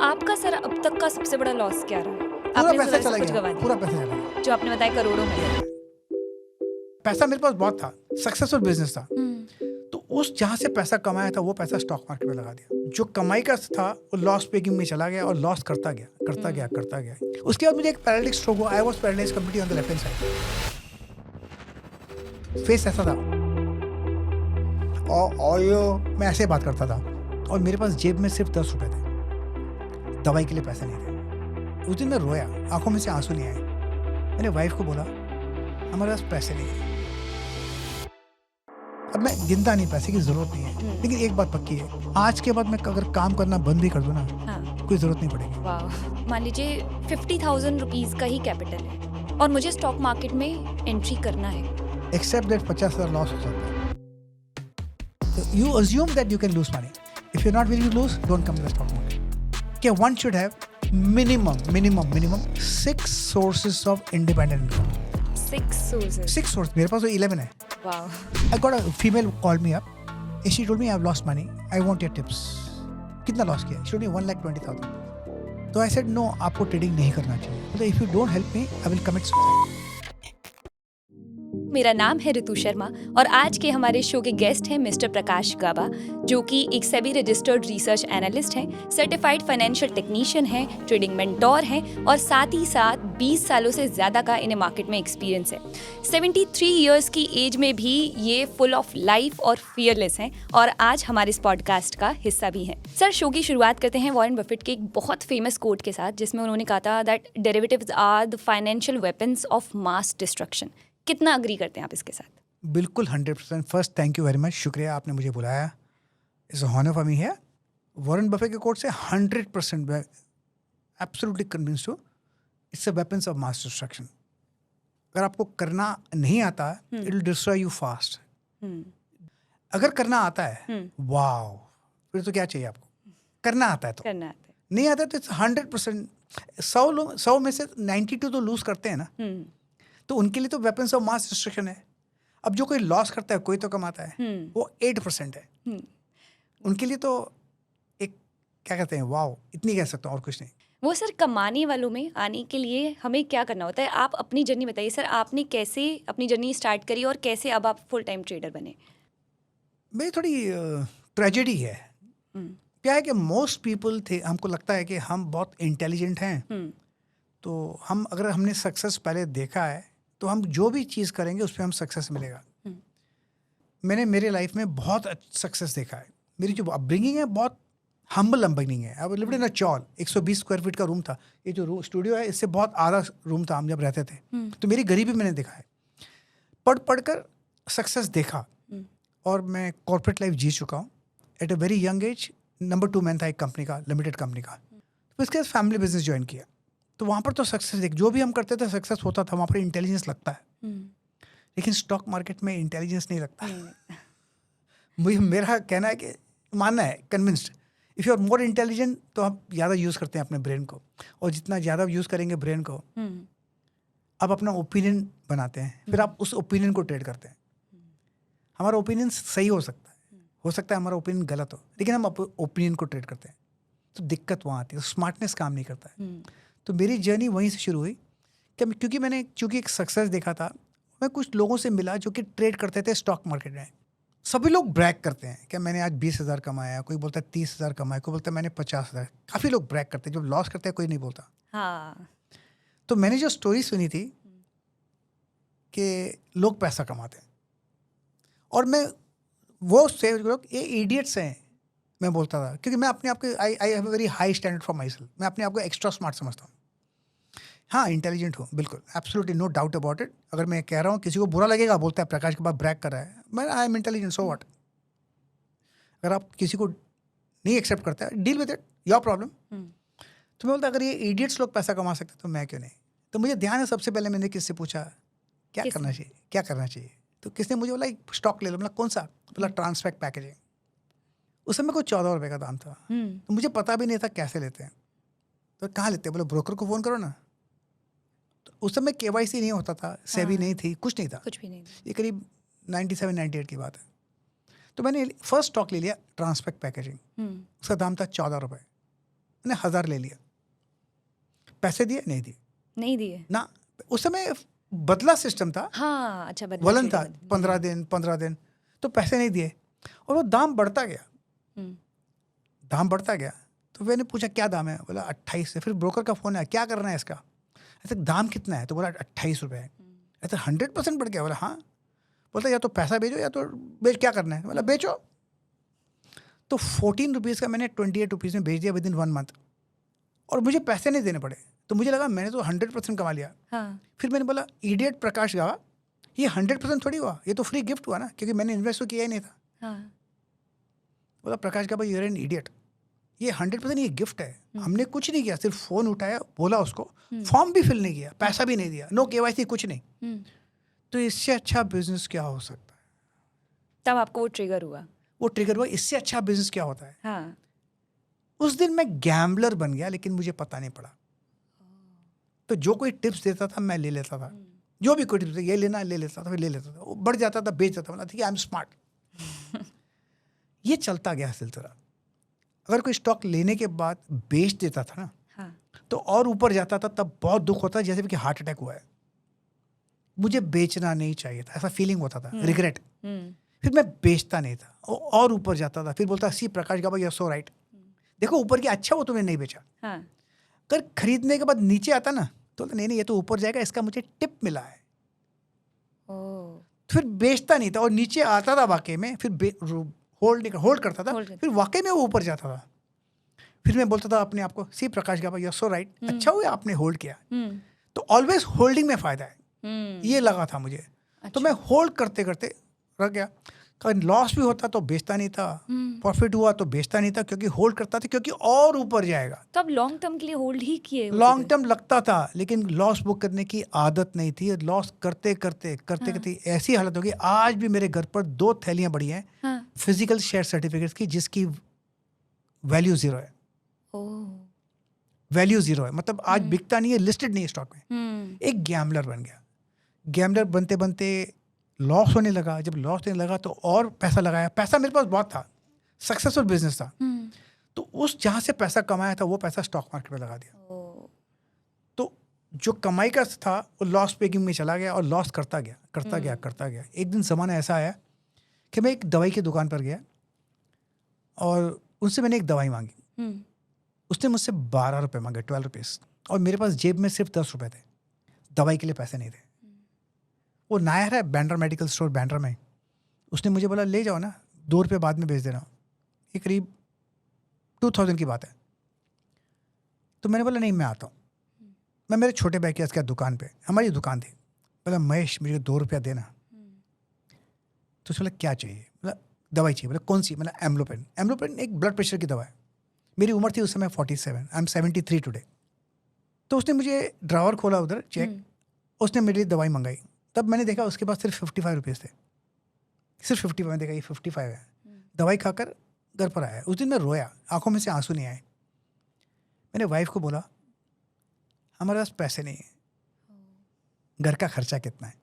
आपका सर अब तक का सबसे बड़ा लॉस क्या रहा? पूरा आपने पैसा तो चला सब कुछ गया, गवा दिया, पूरा पैसा चला गया। जो आपने बताया करोड़ों में। पैसा मेरे पास बहुत था, सक्सेसफुल बिजनेस था, तो उस जहाँ से पैसा कमाया था वो पैसा स्टॉक मार्केट में लगा दिया। जो कमाई का था वो लॉस मेकिंग में चला गया और लॉस करता गया। उसके बाद मुझे एक पैरालिटिक स्ट्रोक हुआ। I was paralysed completely on the left hand side. Face ऐसा था और मैं ऐसे बात करता था और मेरे पास जेब में सिर्फ 10 रुपए थे, दवाई के लिए पैसे नहीं थे। उस दिन मैं रोया, आंखों में से आंसू नहीं आए। मैंने वाइफ को बोला हमारे पास पैसे नहीं है। अब मैं गिनता नहीं, पैसे की जरूरत नहीं है, लेकिन एक बात पक्की है, आज के बाद मैं अगर काम करना बंद भी कर दूं ना, कोई जरूरत नहीं पड़ेगी। वाह, मान लीजिए 50,000 रुपीज का ही कैपिटल है और मुझे स्टॉक मार्केट में एंट्री करना है। एक्सेप्ट दैट 50,000 लॉस हो सकता है। You assume that you can lose money. If you're not willing to lose, don't come to the stock market. Okay, one should have minimum 6 sources of independent income. 6 sources. 6 sources. मेरे पास तो 11 है. Wow. I got a female called me up and she told me I've lost money. I want your tips. कितना loss किया? She told me 1,20,000. तो I said no, आपको trading नहीं करना चाहिए. So if you don't help me, I will commit suicide. मेरा नाम है ऋतु शर्मा और आज के हमारे शो के गेस्ट हैं मिस्टर प्रकाश गाबा, जो कि एक सेबी रजिस्टर्ड रिसर्च एनालिस्ट हैं, सर्टिफाइड फाइनेंशियल टेक्नीशियन हैं, ट्रेडिंग मेंटोर हैं और साथ ही साथ 20 सालों से ज़्यादा का इन्हें मार्केट में एक्सपीरियंस है। 73 ईयर्स की एज में भी ये फुल ऑफ लाइफ और फियरलेस हैं और आज हमारे इस पॉडकास्ट का हिस्सा भी हैं। सर, शो की शुरुआत करते हैं वॉरेन बफेट के एक बहुत फेमस कोट के साथ, जिसमें उन्होंने कहा था that derivatives are the financial weapons of mass destruction. कितना अग्री करते हैं आप इसके साथ? बिल्कुल 100%। First thank you very much, शुक्रिया आपने मुझे बुलाया। It's a honour for me है। वॉरेन बफेट के कोट से 100% एब्सोल्युटली कन्विंस्ड हूँ, it's a weapons of mass destruction. अगर आपको करना नहीं आता it will destroy you fast. अगर करना आता है वाओ, फिर तो क्या चाहिए आपको। करना आता है तो करना आता है, नहीं आता तो इट्स 100%। 100 में से 92 तो लूज करते हैं ना, तो उनके लिए तो वेपन्स ऑफ मास डिस्ट्रक्शन है। अब जो कोई लॉस करता है कोई तो कमाता है, वो 8% है। उनके लिए तो एक क्या कहते हैं, वाओ, इतनी कह सकता हूँ और कुछ नहीं। वो सर कमाने वालों में आने के लिए हमें क्या करना होता है? आप अपनी जर्नी बताइए सर, आपने कैसे अपनी जर्नी स्टार्ट करी और कैसे अब आप फुल टाइम ट्रेडर बने? मेरी थोड़ी ट्रेजेडी है। क्या है कि मोस्ट पीपल थे, हमको लगता है कि हम बहुत इंटेलिजेंट हैं, तो हम अगर हमने सक्सेस पहले देखा है तो हम जो भी चीज़ करेंगे उस पर हम सक्सेस मिलेगा। मैंने मेरे लाइफ में बहुत सक्सेस देखा है। मेरी जो अपब्रिंगिंग है बहुत हम्बल अपब्रिंगिंग है। अब lived in a chawl, 120 square feet का रूम था। ये जो स्टूडियो है इससे बहुत आधा रूम था हम जब रहते थे। तो मेरी गरीबी मैंने देखा है, पढ़ कर सक्सेस देखा, और मैं कॉर्पोरेट लाइफ जी चुका हूँ। At a very young age number 2 man था एक कंपनी का, लिमिटेड कंपनी का। तो इसके बाद फैमिली बिजनेस ज्वाइन किया, तो वहाँ पर तो सक्सेस देख, जो भी हम करते थे सक्सेस होता था। वहाँ पर इंटेलिजेंस लगता है, लेकिन स्टॉक मार्केट में इंटेलिजेंस नहीं लगता। मुझे मेरा कहना है कि मानना है, convinced, if you are more intelligent तो आप ज़्यादा यूज़ करते हैं अपने ब्रेन को, और जितना ज़्यादा यूज़ करेंगे ब्रेन को आप अपना ओपिनियन बनाते हैं, फिर आप उस ओपिनियन को ट्रेड करते हैं। हमारा ओपिनियन सही हो सकता है हमारा ओपिनियन गलत हो, लेकिन हम ओपिनियन को ट्रेड करते हैं, तो दिक्कत वहाँ आती है, स्मार्टनेस काम नहीं करता है। तो मेरी जर्नी वहीं से शुरू हुई कि क्योंकि मैंने एक सक्सेस देखा था। मैं कुछ लोगों से मिला जो कि ट्रेड करते थे स्टॉक मार्केट में। सभी लोग ब्रैग करते हैं कि मैंने आज 20,000 कमाया, कोई बोलता है 30,000 कमाया, कोई बोलता है मैंने 50,000। काफ़ी लोग ब्रैग करते हैं, जब लॉस करते हैं कोई नहीं बोलता। हाँ। तो मैंने जो स्टोरी सुनी थी कि लोग पैसा कमाते हैं, और मैं वो से लोग ये इडियट्स हैं मैं बोलता था, क्योंकि मैं अपने आप को आई have a very high standard for my self. मैं अपने आप को एक्स्ट्रा स्मार्ट समझता हूँ। हाँ, इंटेलिजेंट हूँ बिल्कुल, absolutely no doubt about it. अगर मैं कह रहा हूँ किसी को बुरा लगेगा, बोलता है प्रकाश के बाद ब्रैग कर रहा है, मैं आई एम इंटेलिजेंट, सो व्हाट। अगर आप किसी को नहीं एक्सेप्ट करता है, deal with it, your problem. तो मैं बोलता अगर ये इडियट्स लोग पैसा कमा सकते तो मैं क्यों नहीं। तो मुझे ध्यान है, सबसे पहले मैंने किससे पूछा क्या करना चाहिए, तो किसने मुझे बोला एक स्टॉक ले लो। मतलब कौन सा? बोला ट्रांसफैक्ट पैकेजिंग। उस समय कुछ 14 रुपये का दाम था, तो मुझे पता भी नहीं था कैसे लेते हैं। तो कहाँ लेते हैं? बोले ब्रोकर को फ़ोन करो ना। तो उस समय KYC नहीं होता था, सेबी नहीं थी, कुछ नहीं था, कुछ भी नहीं। ये करीब 97-98 की बात है। तो मैंने फर्स्ट स्टॉक ले लिया ट्रांसफैक्ट पैकेजिंग। उसका दाम था 14 रुपये। मैंने 1000 ले लिया। पैसे दिए? नहीं दिए नहीं दिए ना। उस समय बदला सिस्टम था, हाँ अच्छा वलन था, 15 दिन तो पैसे नहीं दिए और वो दाम बढ़ता गया, दाम बढ़ता गया। तो मैंने पूछा क्या दाम है? बोला 28 से। फिर ब्रोकर का फ़ोन आया, क्या करना है इसका? ऐसे दाम कितना है? तो बोला 28 रुपये है। ऐसा 100% बढ़ गया? बोला हाँ। बोलता या तो पैसा भेजो या तो बेच, क्या करना है? बोला बेचो। तो 14 रुपीज़ का मैंने 28 रुपीज़ में बेच दिया विद इन 1 मंथ और मुझे पैसे नहीं देने पड़े। तो मुझे लगा मैंने तो 100% कमा लिया। हाँ। फिर मैंने बोला इडियट प्रकाश गावा, ये 100% थोड़ी हुआ, ये तो फ्री गिफ्ट हुआ ना, क्योंकि मैंने इन्वेस्ट तो किया ही नहीं था। हाँ। बोला प्रकाश गावा यू आर एन इडियट, ये 100% ये गिफ्ट है, हमने कुछ नहीं किया, सिर्फ फ़ोन उठाया, बोला उसको, फॉर्म भी फिल नहीं किया, पैसा भी नहीं दिया, नो KYC कुछ नहीं। तो इससे अच्छा बिजनेस क्या हो सकता है? तब आपको वो ट्रिगर हुआ? वो ट्रिगर हुआ, इससे अच्छा बिजनेस क्या होता है? हाँ। उस दिन मैं गैम्बलर बन गया, लेकिन मुझे पता नहीं पड़ा। तो जो कोई टिप्स देता था मैं ले लेता था, जो भी कोई टिप्स ये लेना ले लेता था, फिर ले लेता था, वो बढ़ जाता था, बेच जाता था, ठीक है आई एम स्मार्ट। ये चलता गया सिलसिला। अगर कोई स्टॉक लेने के बाद बेच देता था ना, हाँ। तो और ऊपर जाता था, तब बहुत दुख होता, जैसे कि हार्ट अटैक हुआ है, मुझे बेचना नहीं चाहिए था, ऐसा फीलिंग होता था, रिग्रेट। फिर मैं बेचता नहीं था, और ऊपर जाता था, फिर बोलता सी प्रकाश गावा यू आर सो राइट, देखो ऊपर की अच्छा वो तुमने नहीं बेचा। हाँ। अगर खरीदने के बाद नीचे आता ना तो नहीं नहीं ये तो ऊपर जाएगा, इसका मुझे टिप मिला है। फिर बेचता नहीं था और नीचे आता था वाकई में, फिर होल्ड करता था, फिर वाकई में वो ऊपर जाता था। फिर मैं बोलता था अपने आप को सी प्रकाश गावा यू आर सो राइट, अच्छा हुआ आपने होल्ड किया। तो ऑलवेज होल्डिंग में फायदा है, ये लगा था मुझे। तो मैं होल्ड करते करते रह गया। लॉस भी होता तो बेचता नहीं था, प्रॉफिट हुआ तो बेचता नहीं था, क्योंकि होल्ड करता था, क्योंकि और ऊपर जाएगा। तो आप लॉन्ग टर्म के लिए होल्ड ही किए? लॉन्ग टर्म लगता था, लेकिन लॉस बुक करने की आदत नहीं थी। लॉस करते करते ऐसी हालत हो गई, आज भी मेरे घर पर 2 थैलियां पड़ी हैं फिजिकल शेयर सर्टिफिकेट्स की, जिसकी वैल्यू 0 है। वैल्यू 0 है, मतलब आज बिकता नहीं है, लिस्टेड नहीं है स्टॉक में। एक गैम्बलर बन गया। गैम्बलर बनते बनते लॉस होने लगा। जब लॉस होने लगा तो और पैसा लगाया, पैसा मेरे पास बहुत था, सक्सेसफुल बिजनेस था। तो उस जहाँ से पैसा कमाया था वो पैसा स्टॉक मार्केट में लगा दिया। तो जो कमाई का था वो लॉस पेकिंग में चला गया और लॉस करता गया। एक दिन ज़माना ऐसा आया कि मैं एक दवाई की दुकान पर गया और उनसे मैंने एक दवाई मांगी। उसने मुझसे 12 रुपये मांगे, 12 रुपीज़, और मेरे पास जेब में सिर्फ 10 रुपये थे, दवाई के लिए पैसे नहीं थे। वो नायर है बैंड्रा मेडिकल स्टोर बैंड्रा में, उसने मुझे बोला ले जाओ ना, 2 रुपये बाद में भेज देना। ये करीब 2000 की बात है। तो मैंने बोला नहीं मैं आता हूँ। मैं मेरे छोटे भाई के इसके दुकान पे, हमारी दुकान थी, बोला महेश मुझे 2 रुपया देना। तो उसने बोला क्या चाहिए? बोला दवाई चाहिए। बोला कौन सी? बोला एम्लोपेन। एम्लोपेन एक ब्लड प्रेशर की दवा है। मेरी उम्र थी उस समय 47, आई एम 73 टुडे। तो उसने मुझे ड्रावर खोला उधर चेक, उसने मेरे लिए दवाई मंगाई। तब मैंने देखा उसके पास सिर्फ 55 रुपीज़ थे, सिर्फ 55। मैंने देखा ये 55 है। दवाई खाकर घर पर आया। उस दिन मैं रोया, आंखों में से आंसू नहीं आए। मैंने वाइफ को बोला हमारे पास पैसे नहीं है, घर का खर्चा कितना है?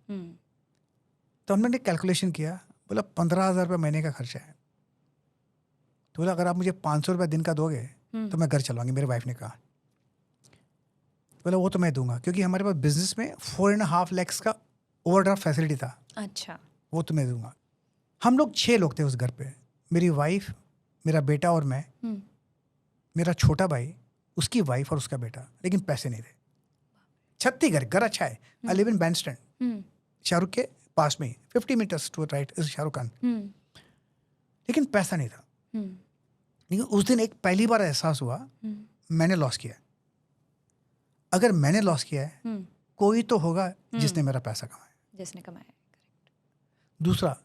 तो हमने कैलकुलेशन किया, बोला 15,000 रुपये महीने का खर्चा है। तो बोला अगर आप मुझे 500 रुपये दिन का दोगे तो मैं घर चलवाऊंगी। मेरी वाइफ ने कहा। बोला वो तो मैं दूंगा, क्योंकि हमारे पास बिजनेस में 4.5 लाख का ओवरड्राफ्ट फैसिलिटी था। अच्छा। वो तो मैं दूंगा। हम लोग 6 लोग थे उस घर पे, मेरी वाइफ, मेरा बेटा और मैं, मेरा छोटा भाई, उसकी वाइफ और उसका बेटा, लेकिन पैसे नहीं थे। 36 घर अच्छा है। I live in Bandstand, Shahrukh के पास में ही, 50 metres to right is Shahrukh Khan. लेकिन पैसा नहीं था। लेकिन उस दिन एक पहली बार एहसास हुआ मैंने लॉस किया है। अगर मैंने लॉस किया है, कोई तो होगा जिसने मेरा पैसा कमाया, जिसने कमाया। दूसरा,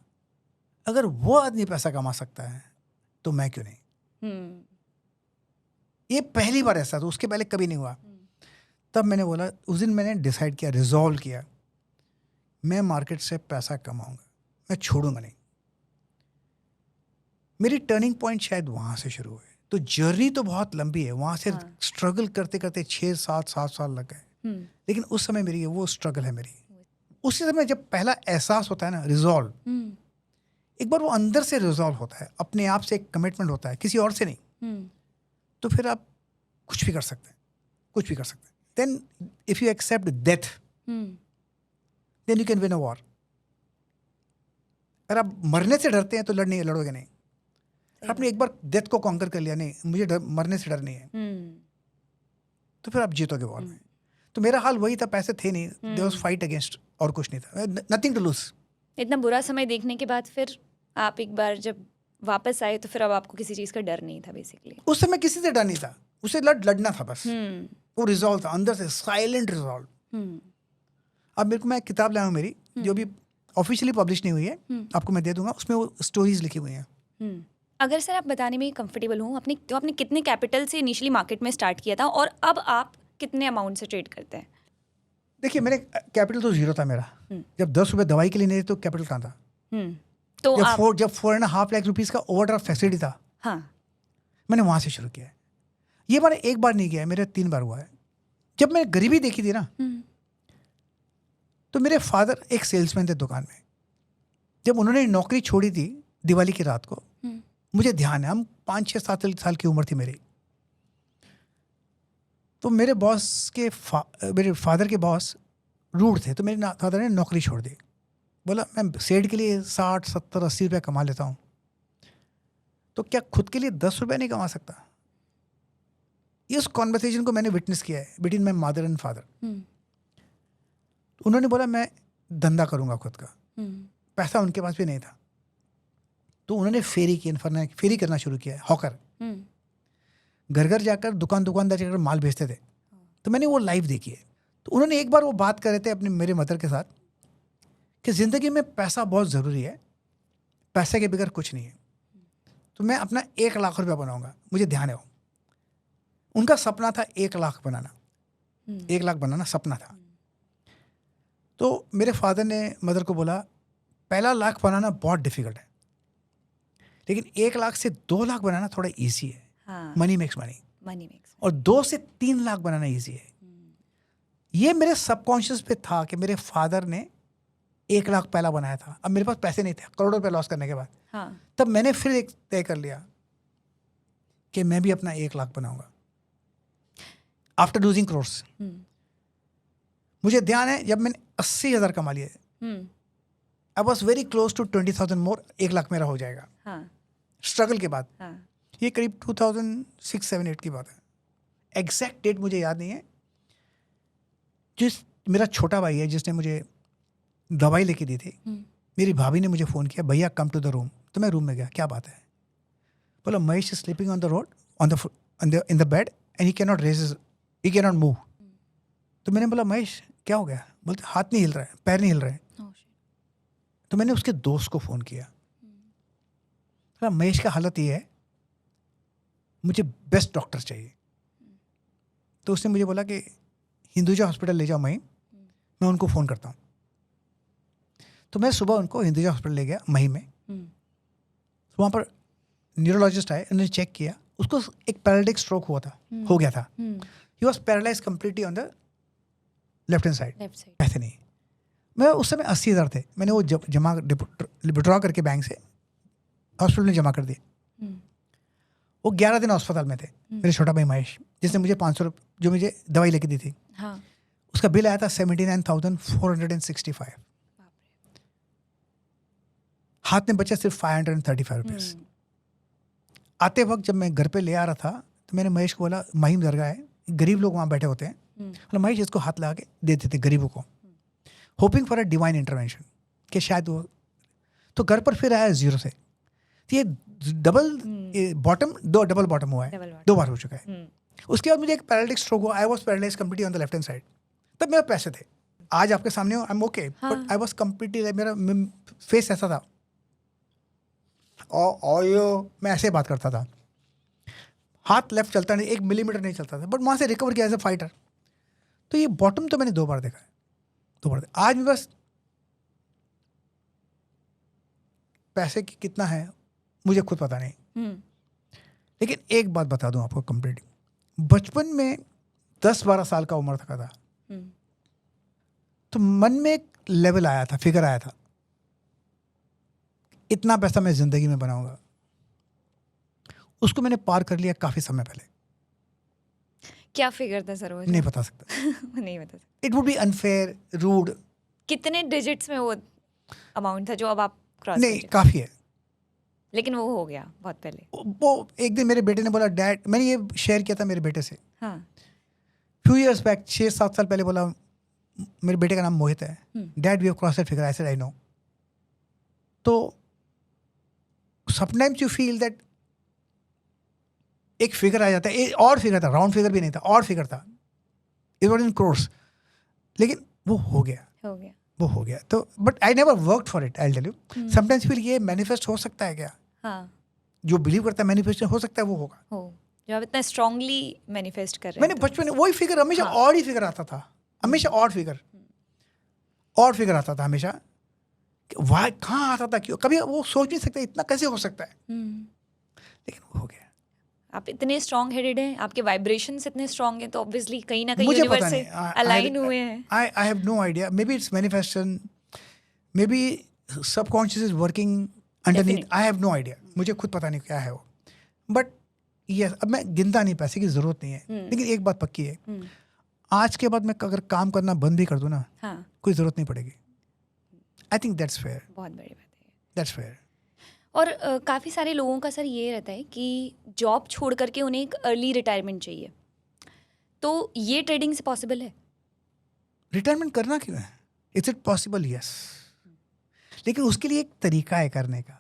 अगर वो आदमी पैसा कमा सकता है तो मैं क्यों नहीं? ये पहली बार ऐसा था, उसके पहले कभी नहीं हुआ। तब मैंने बोला, उस दिन मैंने डिसाइड किया, रिजॉल्व किया, मैं मार्केट से पैसा कमाऊंगा, मैं छोड़ूंगा नहीं। मेरी टर्निंग पॉइंट शायद वहाँ से शुरू हुए। तो जर्नी तो बहुत लंबी है, वहाँ से स्ट्रगल करते करते 6-7 साल लग गए। लेकिन उस समय मेरी वो स्ट्रगल है मेरी। उसी समय जब पहला एहसास होता है ना, रिजॉल्व, एक बार वो अंदर से रिजॉल्व होता है, अपने आप से एक कमिटमेंट होता है, किसी और से नहीं, तो फिर आप कुछ भी कर सकते हैं, कुछ भी कर सकते हैं. Then if you accept death, then you can win a war. अगर आप मरने से डरते हैं तो लड़ोगे नहीं. अगर आपने एक बार डेथ को कॉन्कर कर लिया, नहीं मुझे मरने से डर नहीं है, तो फिर आप जीतोगे वॉर में. तो मेरा हाल वही था, पैसे थे नहीं, देयर वाज फाइट अगेंस्ट, और कुछ नहीं था, नथिंग टू लूज. इतना बुरा समय देखने के बाद फिर आप एक बार जब वापस आए तो फिर अब आपको किसी चीज़ का डर नहीं था बेसिकली. उस समय किसी से डर नहीं था, उसे लड़ना था बस. वो रिजॉल्व था अंदर से, साइलेंट रिजॉल्व. अब मेरे को, मैं एक किताब लाया हूँ मेरी, जो भी ऑफिशियली पब्लिश नहीं हुई है, आपको मैं दे दूंगा, उसमें वो स्टोरीज लिखी हुई हैं. अगर सर आप बताने में कंफर्टेबल हूँ, आपने कितने कैपिटल से इनिशियली मार्केट में स्टार्ट किया था और अब आप कितने अमाउंट से ट्रेड करते हैं? देखिए, मेरे कैपिटल तो जीरो था मेरा. जब 10 रुपये दवाई के लिए नहीं थे तो कैपिटल कहाँ था. तो जब 4.5 लाख रुपीज़ का ओवरड्राफ्ट फैसिलिटी था, हाँ, मैंने वहाँ से शुरू किया है. ये बार एक बार नहीं किया है, मेरे 3 बार हुआ है. जब मैंने गरीबी देखी थी ना, तो मेरे फादर एक सेल्समैन थे दुकान में. जब उन्होंने नौकरी छोड़ी थी दिवाली की रात को, मुझे ध्यान है, हम 5-6 साल की उम्र थी मेरी. तो मेरे मेरे फादर के बॉस रूड थे, तो मेरे फादर ने नौकरी छोड़ दी. बोला मैं सेठ के लिए 60, 70, 80 रुपये कमा लेता हूँ, तो क्या खुद के लिए 10 रुपये नहीं कमा सकता. इस कॉन्वर्सेशन को मैंने विटनेस किया है between my mother and father. उन्होंने बोला मैं धंधा करूँगा खुद का. पैसा उनके पास भी नहीं था, तो उन्होंने फेरी करना शुरू किया है. हॉकर, घर घर जाकर दुकानदार जाकर माल बेचते थे. तो मैंने वो लाइव देखी है. तो उन्होंने एक बार वो बात कर रहे थे मेरे मदर के साथ कि ज़िंदगी में पैसा बहुत ज़रूरी है, पैसे के बगैर कुछ नहीं है. तो मैं अपना 1 लाख रुपया बनाऊंगा, मुझे ध्यान है वो. उनका सपना था 1 लाख बनाना, 1 लाख बनाना सपना था. तो मेरे फादर ने मदर को बोला, पहला लाख बनाना बहुत डिफिकल्ट है, लेकिन 1 लाख से 2 लाख बनाना थोड़ा ईजी है. Money makes money. और 2 से 3 लाख बनाना ईजी है. ये मेरे सबकॉन्शियस पे था कि मेरे फादर ने 1 लाख पहला बनाया था. अब मेरे पास पैसे नहीं थे, करोड़ों रुपए लॉस करने के बाद. तब मैंने फिर एक तय कर लिया कि मैं भी अपना 1 लाख बनाऊंगा आफ्टर लूजिंग करोर्स. मुझे ध्यान है, जब मैंने 80,000 कमा लिए, I was very close to 20,000 more, 1 lakh मेरा हो जाएगा. स्ट्रगल के बाद. ये करीब 2006-07-08 की बात है. एग्जैक्ट डेट मुझे याद नहीं है. मेरा छोटा भाई है जिसने मुझे दवाई लेके दी थी, मेरी भाभी ने मुझे फ़ोन किया, भैया कम टू द रूम. तो मैं रूम में गया, क्या बात है. बोला Mahesh is sleeping on the road in the bed and he can not move. तो मैंने बोला महेश क्या हो गया. बोलते हाथ नहीं हिल रहा है, पैर नहीं हिल रहे हैं. तो मैंने उसके दोस्त को फ़ोन किया, बोला महेश का हालत ये है, मुझे बेस्ट डॉक्टर चाहिए. तो उसने मुझे बोला कि हिंदुजा हॉस्पिटल ले जाओ मैं उनको फ़ोन करता हूँ. तो मैं सुबह उनको हिंदुजा हॉस्पिटल ले गया मई में. वहाँ पर न्यूरोलॉजिस्ट आए, उन्होंने चेक किया, उसको एक पैरालिटिक स्ट्रोक हो गया था. He was paralyse completely on the left hand side. पैसे नहीं. मैं उस समय 80,000 थे, मैंने वो जमा विड्रॉ करके बैंक से हॉस्पिटल में जमा कर दिए. वो 11 दिन अस्पताल में थे. मेरे छोटा भाई महेश, जिसने मुझे 500 रुपये जो मुझे दवाई लेके दी थी, उसका बिल आया था 79,465. हाथ में बचा सिर्फ 535 रुपीज़. आते वक्त जब मैं घर पे ले आ रहा था, तो मैंने महेश को बोला, महिम दरगाह है, गरीब लोग वहाँ बैठे होते हैं, बोला महेश इसको हाथ लगा के देते थे गरीबों को, hoping for a divine intervention कि शायद वो. तो घर पर फिर आया 0 से. ये डबल बॉटम हुआ है, 2 बार हो चुका है. उसके बाद मुझे एक पैरालिटिक स्ट्रोक हुआ. I was paralyse completely on the left hand side. तब मेरे पैसे थे. आज आपके सामने I am okay, but I was completely, मेरा फेस ऐसा था और मैं ऐसे बात करता था, हाथ लेफ्ट चलता नहीं, 1 मिलीमीटर नहीं चलता था, बट वहाँ से रिकवर किया एज अ फाइटर. तो ये बॉटम तो मैंने 2 बार देखा है, 2 बार. आज मेरे पास पैसे की कितना है मुझे खुद पता नहीं. लेकिन एक बात बता दूं आपको कंप्लीट. बचपन में 10-12 साल का उम्र था तो मन में एक लेवल आया था, फिगर आया था, इतना पैसा मैं जिंदगी में बनाऊंगा. उसको मैंने पार कर लिया काफी समय पहले. क्या फिगर था सर वो? नहीं बता सकता. नहीं बता सकता. It would be unfair, rude. कितने डिजिट्स में वो अमाउंट था जो अब आप क्रॉस नहीं, काफ़ी है. लेकिन वो हो गया बहुत पहले. वो एक दिन मेरे बेटे ने बोला, डैड, मैंने ये शेयर किया था मेरे बेटे से हाँ. फ्यू इयर्स बैक, 6-7 साल पहले, बोला, मेरे बेटे का नाम मोहित है, dad we have cross that figure. I said I know. तो समटाइम्स यू फील दैट एक फिगर आ जाता है, एक और फिगर था, राउंड फिगर भी नहीं था, और फिगर था, इट वाज इन क्रोर्स, लेकिन वो हो गया. वो हो गया. तो but I never worked for it, I tell you. Sometimes फिर ये मैनिफेस्ट हो सकता है क्या? हाँ. जो बिलीव करता है मैनिफेस्टेशन हो सकता है, वो होगा. जो आप इतना स्ट्रांगली मैनिफेस्ट कर रहे हैं. मैंने बचपन में वही फिगर हमेशा ऑड ही फिगर आता था, हमेशा ऑड फिगर आता था हमेशा. वाह, कहाँ आता था, क्यों? कभी वो सोच नहीं सकता इतना कैसे हो सकता है, लेकिन वो हो गया. आप इतने स्ट्रांग हेडेड हैं, आपके वाइब्रेशंस इतने स्ट्रांग हैं, तो ऑब्वियसली कहीं ना कहीं मुझे यूनिवर्स पता से नहीं, अलाइन हुए हैं. I have no idea. Maybe it's manifestation, maybe subconscious is working underneath. I have no idea. मुझे खुद पता नहीं क्या है वो. बट यस, अब मैं गिनता नहीं, पैसे की जरूरत नहीं है, लेकिन एक बात पक्की है, आज के बाद मैं अगर काम करना बंद भी कर दूं ना, कोई जरूरत नहीं पड़ेगी. I think that's fair. बहुत बड़ी बात है. That's fair. और काफ़ी सारे लोगों का सर ये रहता है कि जॉब छोड़ करके उन्हें एक अर्ली रिटायरमेंट चाहिए, तो ये ट्रेडिंग से पॉसिबल है? रिटायरमेंट करना क्यों है? It's it possible? यस. लेकिन उसके लिए एक तरीका है करने का.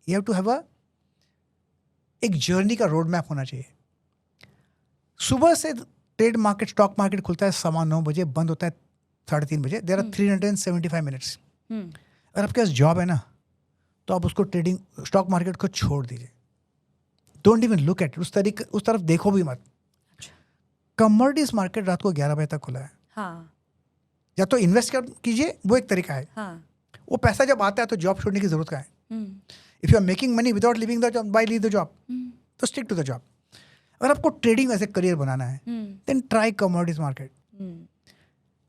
यू हैव टू हैव एक जर्नी का रोड मैप होना चाहिए. सुबह से ट्रेड मार्केट, स्टॉक मार्केट खुलता है 9:15 बजे, बंद होता है 3:30 बजे. There are 375 minutes. अगर आपके पास जॉब है ना, तो आप उसको ट्रेडिंग, स्टॉक मार्केट को छोड़ दीजिए. डोंट इवन लुक एट, उस तरफ देखो भी मत. कमोडिटीज मार्केट रात को 11 बजे तक खुला है. हाँ. या तो इन्वेस्ट कीजिए, वो एक तरीका है. हाँ. वो पैसा जब आता है तो जॉब छोड़ने की जरूरत का है. If you are making money without living the job, bye leave the job. तो स्टिक टू द जॉब. अगर आपको ट्रेडिंग एज ए करियर बनाना है, देन ट्राई कमोडिटीज मार्केट.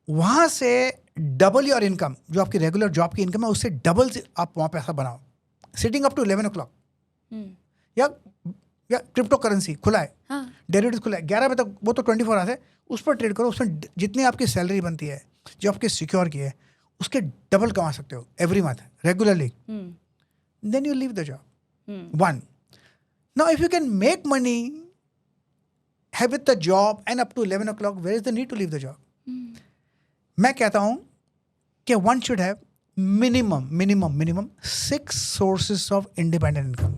वहां से डबल योर इनकम, जो आपकी रेगुलर जॉब की इनकम है उससे डबल से आप वहां पैसा बनाओ. Sitting up to 11 o'clock. या क्रिप्टो करेंसी खुला है, डेरिवेटिव खुला है 11 बजे तक, वो तो 24 आवर्स है, उस पर ट्रेड करो. उसमें जितनी आपकी सैलरी बनती है, जो आपके सिक्योर की है, उसके डबल कमा सकते हो every month regularly. Then you leave the job. One. Now if you can make money have with the job and up to 11 o'clock, where is the need to leave the job? मैं कहता हूं कि one should have minimum 6 sources of independent income.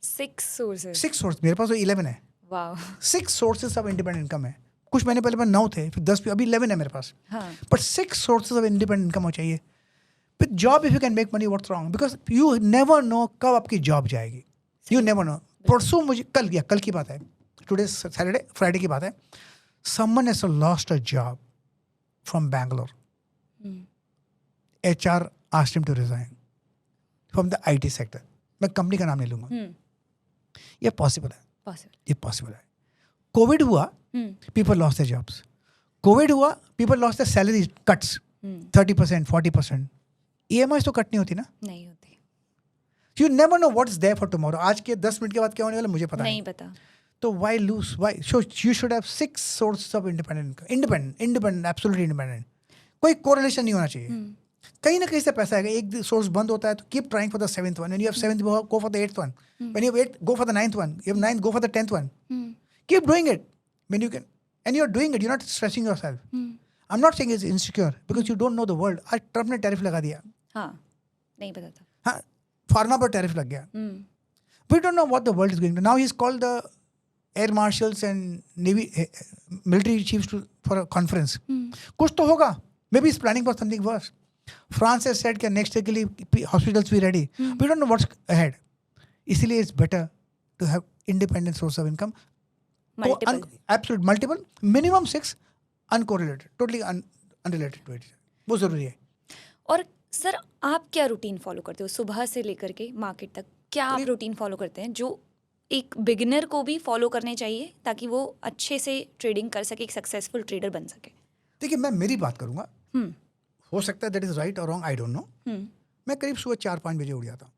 6 sources. 6 sources. मेरे पास तो 11 है. वाह. 6 sources of independent income है. कुछ महीने पहले मैं 9 थे, फिर 10, अभी 11 है मेरे पास. But 6 sources of independent income हो चाहिए. With job if you can make money, what's wrong? Because you never know कब आपकी जॉब जाएगी. You never know. परसों मुझे, कल की बात है, टुडे सैटरडे, फ्राइडे की बात है, someone has lost a job from Bangalore. HR asked him to resign from the IT sector. मैं कंपनी का नाम नहीं लूंगा. ये पॉसिबल है. ये पॉसिबल है. कोविड हुआ, people lost their jobs. Covid हुआ, people lost their salary cuts 30%, 40%. EMIs तो कट नहीं होती ना. नहीं होती. You never know what's there for tomorrow. आज के 10 मिनट के बाद क्या होने वाला मुझे पता नहीं पता. तो why lose? Why? So you should have 6 sources of independent income. Independent, absolutely independent. कोई कोरिलेशन नहीं होना चाहिए. कहीं ना कहीं से पैसा आएगा. एक सोर्स बंद होता है तो keep trying for the 7th one. When you have 7th, go for the 8th one. When you have 8th, go for the 9th one. You have 9th, go for the 10th one. Keep doing it when you can. And you're doing it. You're not stressing yourself. I'm not saying it's insecure because you don't know the world. आज Trump ने tariff लगा दिया. हाँ, नहीं पता था. हाँ, pharma पर टैरिफ लग गया. We don't know what the world is going to. Now he's called the air marshals and navy military chiefs for a conference. कुछ तो होगा. Maybe he's planning for something worse. France has said कि next year के लिए hospitals be ready. We don't know what's ahead. इसीलिए it's better to have independent source of income. Multiple. Absolute multiple. Minimum 6 uncorrelated. Totally unrelated to it. वो जरूरी है. और sir आप क्या रूटीन फॉलो करते हो सुबह से लेकर के मार्केट तक? क्या आप रूटीन फॉलो करते हैं जो एक बिगिनर को भी फॉलो करने चाहिए ताकि वो अच्छे से ट्रेडिंग कर सके, एक सक्सेसफुल ट्रेडर बन सके? देखिए, मैं मेरी बात करूंगा. हो सकता है दैट इज राइट और रॉन्ग, आई डोंट नो. मैं करीब सुबह 4-5 बजे उठ जाता हूँ.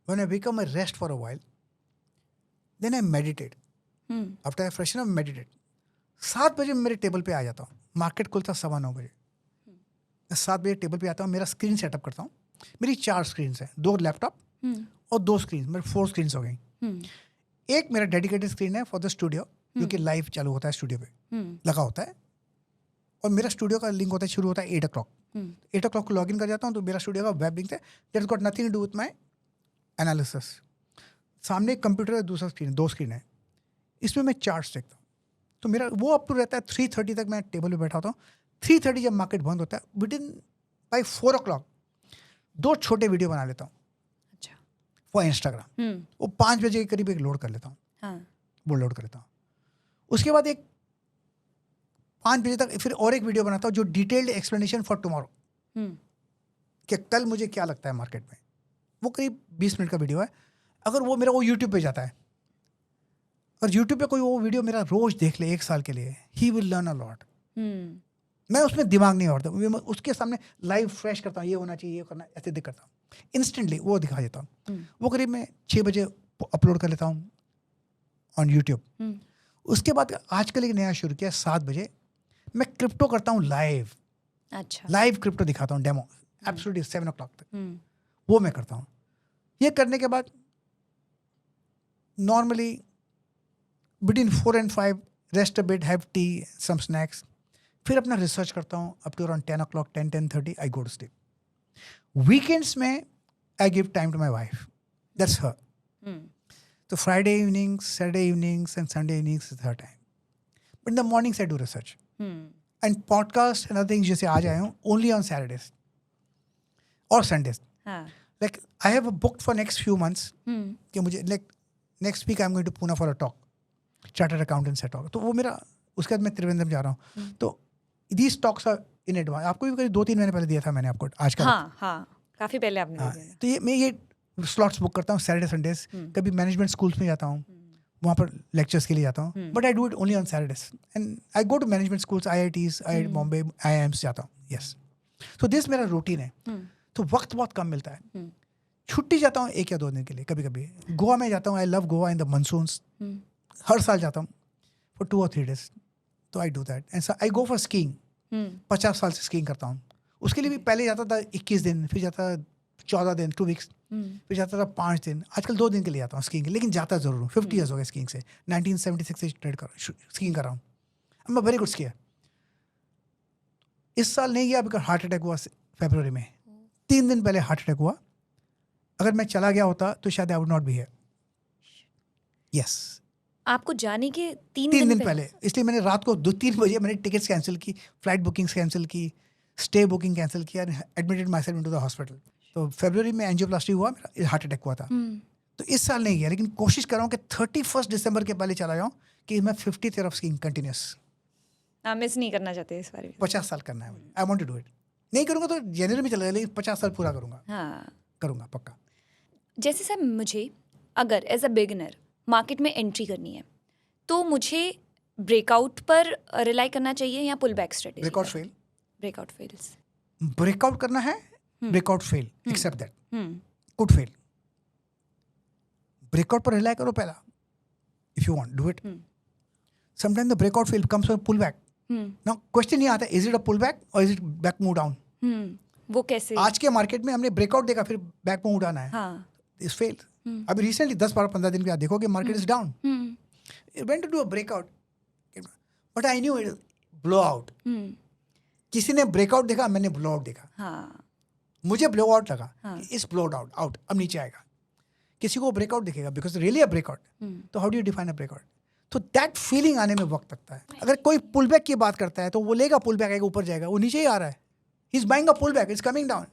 When I wake up, I rest for a while, then I meditate. After I freshen up, meditate. 7 बजे मेरे टेबल पे आ जाता हूँ, मार्केट खुलता 9:15 बजे। मैं 7 बजे टेबल पे आता हूँ, मेरा स्क्रीन सेटअप करता हूँ। मेरी 4 स्क्रीन हैं, 2 लैपटॉप और 2 स्क्रीन, मेरे 4 स्क्रीन हो गई। एक मेरा डेडिकेटेड स्क्रीन है फॉर द स्टूडियो, जो कि लाइव चालू होता है स्टूडियो पे लगा होता है, और मेरा स्टूडियो का लिंक होता है, शुरू होता है 8 o'clock। 8 o'clock को लॉग इन कर जाता हूँ, तो मेरा स्टूडियो का वेब लिंक है, that's got nothing to do with my analysis. सामने एक कंप्यूटर है, दूसरा स्क्रीन, 2 स्क्रीन है, इसमें मैं चार्ट्स देखता हूँ। तो मेरा वो अप टू रहता है 3:30 तक, मैं टेबल पे बैठा होता हूँ। 3:30 जब मार्केट बंद होता है, बाई 4 o'clock 2 छोटे वीडियो बना लेता हूँ। अच्छा। For Instagram. वो 5 बजे के करीब एक लोड कर लेता हूँ। हाँ। वो लोड कर लेता हूँ। उसके बाद एक 5 बजे तक फिर और एक वीडियो बनाता हूँ, जो डिटेल्ड एक्सप्लेनेशन फॉर टुमारो, कि कल मुझे क्या लगता है मार्केट में। वो करीब 20 मिनट का वीडियो है। अगर वो मेरा यूट्यूब पे जाता है, और यूट्यूब पे कोई वो वीडियो मेरा रोज देख ले 1 साल के लिए, he will learn a lot. मैं उसमें दिमाग नहीं होता, मैं उसके सामने लाइव फ्रेश करता हूँ, ये होना चाहिए, ये करना, ऐसे दिख करता हूँ, इंस्टेंटली वो दिखा देता हूँ। वो करीब मैं 6 बजे अपलोड कर लेता हूँ ऑन यूट्यूब। उसके बाद आजकल एक नया शुरू किया, 7 बजे मैं क्रिप्टो करता हूँ लाइव। अच्छा। लाइव क्रिप्टो दिखाता हूँ, डेमो, एब्सोल्युटली 7 o'clock तक वो मैं करता हूँ। ये करने के बाद normally between 4 and 5 rest a bit, have tea, some snacks, फिर अपना रिसर्च करता हूँ up to around 10 o'clock, 10:30 I go to sleep. Weekends में I give time to my wife, that's her. तो Friday evenings, Saturday evenings and Sunday evenings is her time, but in the mornings I do research and podcast and other things. जैसे आज आए हूँ only on Saturdays और Sundays. Like I have booked for next few months कि मुझे like next week I am going to Pune for a talk, chartered accountant से talk. तो वो मेरा, उसके बाद मैं त्रिवेंद्रम जा रहा हूँ। तो these talks are in advance. आपको भी करीब 2-3 महीने पहले दिया था मैंने आपको आज का। हाँ, काफी पहले आपने दे दिया। तो मैं ये स्लॉट्स बुक करता हूँ सैटरडे संडेज। कभी मैनेजमेंट स्कूल्स में जाता हूँ, वहाँ पर लेक्चर्स के लिए जाता हूँ, but I do it only on Saturdays and I go to management schools, IITs, Bombay, IIMs जाता हूँ। यस, सो दिस मेरा रूटीन है। तो वक्त बहुत कम मिलता है। छुट्टी जाता हूँ 1 या 2 दिन के लिए, कभी कभी गोवा में जाता हूँ। I love Goa in the monsoons, हर साल जाता हूँ फॉर 2 or 3 days। तो I do that and I go for skiing. 50 साल से स्कीइंग करता हूँ। उसके लिए भी पहले जाता था 21 दिन, फिर जाता 14 दिन, 2 weeks, फिर जाता था 5 दिन। आजकल 2 दिन के लिए जाता हूँ स्कीइंग, लेकिन जाता जरूर हूँ। 50 years हो गए स्कीइंग से, 1976 से स्कीइंग कर रहा हूँ। I am a very good skier. इस साल नहीं गया बिकॉज हार्ट अटैक हुआ फरवरी में। 3 दिन पहले हार्ट अटैक हुआ। अगर मैं चला गया होता तो शायद I would not be here. Yes, आपको जाने के 3 दिन पहले। इसलिए मैंने रात को 2-3 बजे मैंने टिकट्स कैंसिल की, फ्लाइट बुकिंग्स कैंसिल की, स्टे बुकिंग कैंसिल किया, admitted my self into the hospital. तो फरवरी में एंजियोप्लास्टी हुआ, मेरा हार्ट अटैक हुआ था। तो इस साल नहीं गया, लेकिन कोशिश कर रहा हूँ कि 31 दिसंबर के पहले चला जाऊँ, कि मैं 50th year of skiing continuous. Miss नहीं करना चाहते इस बार। 50 साल करना है मुझे। I want to do it. नहीं करूँगा तो जनवरी में चला जाए, लेकिन 50 साल पूरा करूँगा। हाँ, करूँगा पक्का। जैसे सर, मुझे अगर एज अ बिगिनर मार्केट में एंट्री करनी है, तो मुझे ब्रेकआउट पर रिलाई करना चाहिए या pull back strategy? Breakout fail. Breakout fails. Breakout करना है, breakout fail, accept that, could fail. Breakout पर रिलाई करो पहला, if you want do it. Sometime the breakout fail comes from pull back. Now question नहीं आता is it a pull back और is it back move down. वो कैसे? आज के मार्केट में हमने ब्रेकआउट देखा, फिर बैक मूव उठाना है, इज फेल। अभी रिसेंटली 10-15 दिन के बाद देखोगे market is down. Went to do a breakout, but I knew it blow out. किसी ने ब्रेकआउट देखा, मैंने ब्लो आउट देखा। मुझे ब्लो आउट लगा कि इस ब्लोड आउट अब नीचे आएगा। किसी को ब्रेकआउट दिखेगा बिकॉज रियली अ ब्रेकआउट। तो how do you define a breakout? तो दैट फीलिंग आने में वक्त लगता है। अगर कोई पुल बैक की बात करता है तो वो लेगा पुल बैक, आएगा ऊपर जाएगा, वो नीचे ही आ रहा है। He is buying a pull back, it's coming down.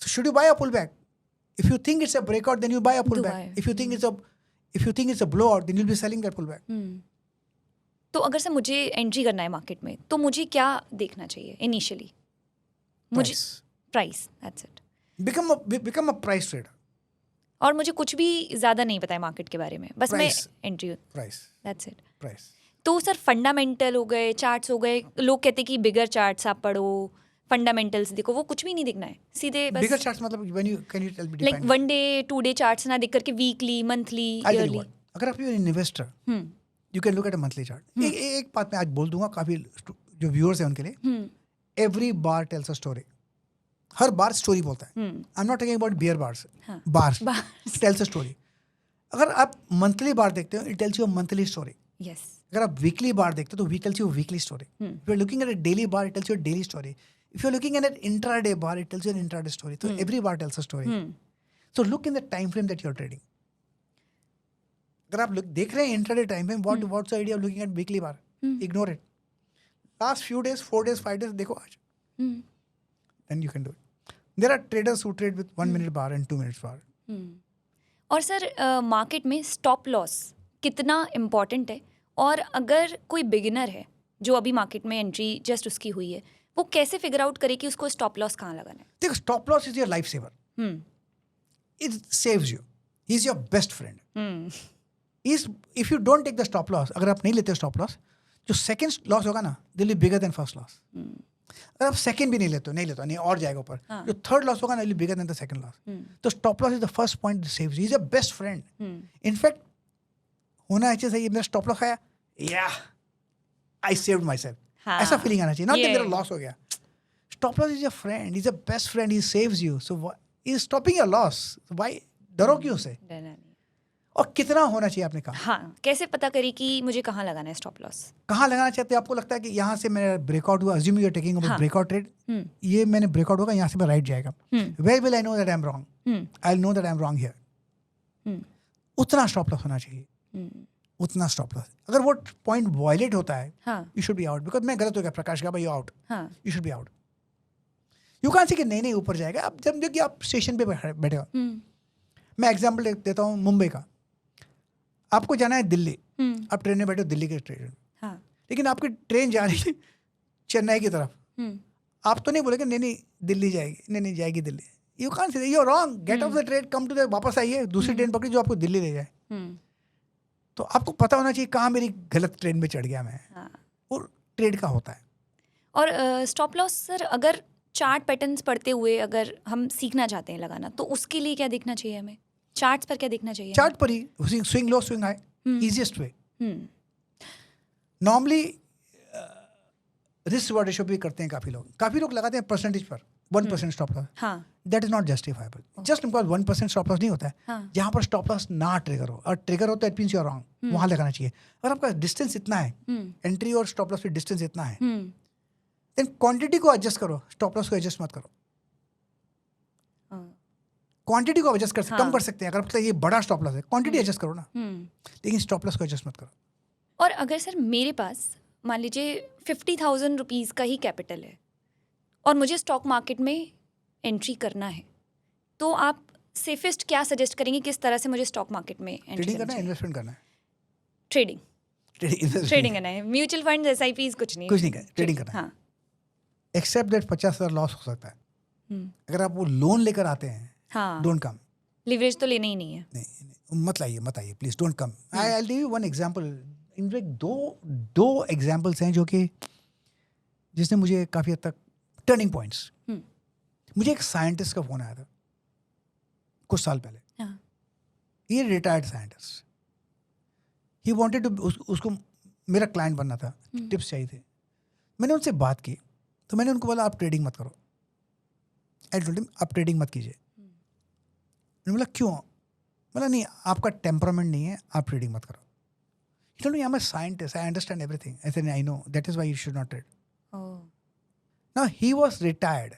So should you buy a pull back? If you think it's a breakout then you buy a pull back. If you think it's a blowout, then you'll be selling that pullback. तो अगर से मुझे entry करना है market में, तो मुझे क्या देखना चाहिए इनिशियली? मुझे price, that's it. Become a price trader. और मुझे कुछ भी ज़्यादा नहीं पता है मार्केट के बारे में, बस मैं entry, price, that's it. Price. तो सर फंडामेंटल हो गए, चार्ट्स हो गए, लोग कहते हैं कि बिगर चार्ट्स आप पढ़ो, फंडामेंटल्स देखो, वो कुछ भी नहीं दिखना है, सीधे बस बिगर चार्ट्स मतलब when you can you tell me like 1 day 2 day charts ना देख करके वीकली, मंथली, ईयरली। अगर आप investor, you can look at a monthly chart. एक बात मैं आज बोल दूंगा काफी जो व्यूअर्स हैं उनके लिए. Every bar tells a story. हर बार स्टोरी बोलता है. I am not talking about bear bars. Bars tells a story. अगर आप मंथली बार देखते हो it tells you a monthly story. Yes. अगर आप वीकली बार देखते हो तो we tells you weekly story. If you are looking at a daily bar it tells you daily story. If you are looking at an intraday bar it tells you an intraday story. तो every bar tells a story. So look in the time frame that you are trading. अगर आप देख रहे हैं intraday time frame what's the idea of looking at weekly bar. Ignore it. Last few days 4 days 5 days देखो आज. Then you can do it. There are traders who trade with 1 minute bar and 2 minutes bar. और sir market में stop loss कितना important है, और अगर कोई beginner है जो अभी मार्केट में एंट्री जस्ट उसकी हुई है, वो कैसे फिगर आउट करे कि उसको स्टॉप लॉस कहाँ लगाना है? देखो stop loss is your life saver. It saves you. He is your best friend. If you don't take the stop loss, अगर आप नहीं लेते स्टॉप लॉस, जो सेकंड लॉस होगा ना दिल B bigger then first loss. अगर आप सेकंड भी नहीं लेते नहीं और जाएगा ऊपर. जो थर्ड लॉस होगा ना will be bigger than the second loss. तो stop loss is the first point that saves you. He is your best friend. In fact होना चाहिए सही मेरा स्टॉप लॉस खाया, या आई सेव्ड माय सेल्फ. ऐसा फीलिंग आना चाहिए, नॉट कि मेरा लॉस हो गया. Stop loss is your friend. He is your best friend. He saves you. So he is stopping your loss. Why डरो क्यों से? और कितना होना चाहिए आपने कहा? हाँ, कैसे पता करी कि मुझे कहाँ लगाना है स्टॉप लॉस? कहाँ लगाना चाहते हैं? आपको लगता है कि यहाँ से मेरा ब्रेकआउट हुआ, assume you are taking a breakout trade, ये मैंने ब्रेकआउट होगा, यहाँ से मैं राइट जाएगा. Where will I know that I am wrong? I know that I am wrong here. उतना स्टॉप लॉस होना चाहिए. उतना स्टॉप लॉस. अगर वो पॉइंट वायलेट होता है you should be out. Because मैं गलत हो गया, प्रकाश का भाई you out. You should be out. You can't से कि नहीं ऊपर जाएगा. अब जब देखिए आप स्टेशन पे बैठे हो, मैं एग्जाम्पल देता हूँ मुंबई का. आपको जाना है दिल्ली, आप ट्रेन में बैठे हो दिल्ली के ट्रेन, लेकिन आपकी ट्रेन जा रही है चेन्नई की तरफ. आप तो नहीं बोलेंगे नहीं दिल्ली जाएगी, नहीं जाएगी Delhi. You can't say, you are wrong. Get off the train, come to the, वापस आइए, दूसरी ट्रेन पकड़ी जो आपको दिल्ली ले जाए. तो आपको पता होना चाहिए कहाँ मेरी गलत ट्रेन में चढ़ गया मैं. वो ट्रेड का होता है. और स्टॉप लॉस सर अगर चार्ट पैटर्न्स पढ़ते हुए अगर हम सीखना चाहते हैं लगाना, तो उसके लिए क्या देखना चाहिए हमें? चार्ट्स पर क्या देखना चाहिए? चार्ट पर ही swing low swing high, easiest way. Normally risk reward ratio भी करते हैं काफी लोग लगाते हैं परसेंटेज पर 1% stop loss. That is not justifiable. Just because 1% stop loss नहीं होता है. जहां पर स्टॉप लॉस ना ट्रिगर हो, और ट्रिगर हो तो it means you are wrong, वहां लगाना चाहिए. अगर आपका डिस्टेंस इतना है, एंट्री और स्टॉप लॉस पे डिस्टेंस इतना है, देन क्वांटिटी को एडजस्ट करो, स्टॉप लॉस को एडजस्ट मत करो. क्वांटिटी को एडजस्ट कम कर सकते हैं. अगर आपको ये बड़ा स्टॉप लॉस है, क्वांटिटी एडजस्ट करो ना, लेकिन स्टॉप लॉस को एडजस्ट मत करो. और अगर सर मेरे पास मान लीजिए 50,000 रुपीज़ का ही कैपिटल है और मुझे स्टॉक मार्केट में एंट्री करना है, तो आप सेफेस्ट क्या सजेस्ट करेंगे, किस तरह से मुझे स्टॉक मार्केट में एंट्री ट्रेडिंग करना है, इन्वेस्टमेंट करना है? ट्रेडिंग करना है. म्यूचुअल फंड SIPs कुछ नहीं करना. ट्रेडिंग करना है. एक्सेप्ट दैट 50,000 लॉस हो सकता है. अगर आप वो लोन लेकर आते हैं, डोंट कम. लिवरेज तो लेना ही नहीं है. नहीं, मत आइए please, don't come. I will give you one example. In fact दो एग्जांपल्स हैं जो कि जिसने मुझे काफी हद तक टर्निंग पॉइंट्स. मुझे एक साइंटिस्ट का फोन आया था कुछ साल पहले. ये retired scientist, he wanted to, उसको मेरा क्लाइंट बनना था, टिप्स चाहिए थे. मैंने उनसे बात की तो मैंने उनको बोला आप ट्रेडिंग मत करो. आई टोल्ड हिम आप ट्रेडिंग मत कीजिए. मैंने बोला क्यों? बोला नहीं आपका टेम्परामेंट नहीं है, आप ट्रेडिंग मत करो. He told me I'm a scientist, I understand everything. I said I know, that is why you should not trade. Now he was retired.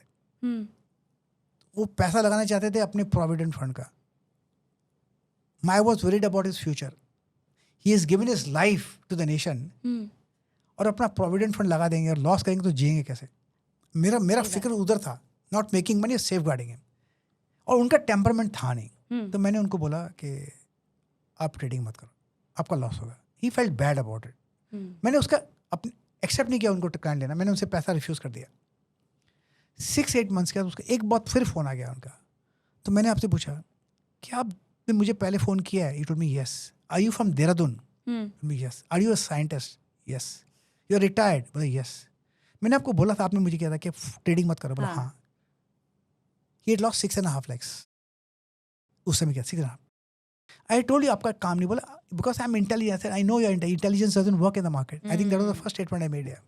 वो पैसा लगाना चाहते थे अपने प्रोविडेंट फंड का. I was worried about his future. He has given his life to the nation. और अपना provident fund लगा देंगे और लॉस करेंगे तो जिएंगे कैसे? मेरा फिक्र उधर था, not making money, safeguarding him. और उनका टेम्परामेंट था नहीं. तो मैंने उनको बोला कि आप ट्रेडिंग मत करो, आपका लॉस होगा. He felt bad about it. मैंने उसका अपने एक्सेप्ट नहीं किया उनको क्लाइंट लेना. मैंने उनसे पैसा रिफ्यूज़ कर दिया. 6-8 मंथ्स के बाद उसका एक बार फिर फ़ोन आ गया उनका. तो मैंने आपसे पूछा क्या आपने मुझे पहले फ़ोन किया है? He told me yes. Are you from Dehradun? Yes. Are you a scientist? Yes. You are retired? बोला yes. मैंने आपको बोला था, आपने मुझे किया था कि ट्रेडिंग मत करो. बोला हाँ. He had lost 6.5 lakhs. उस समय क्या 6.5. आई टोल्ड यू आपका काम नहीं, बोला because I am intelligent, I know your intelligence doesn't work in the market. I think that was the first statement I made here.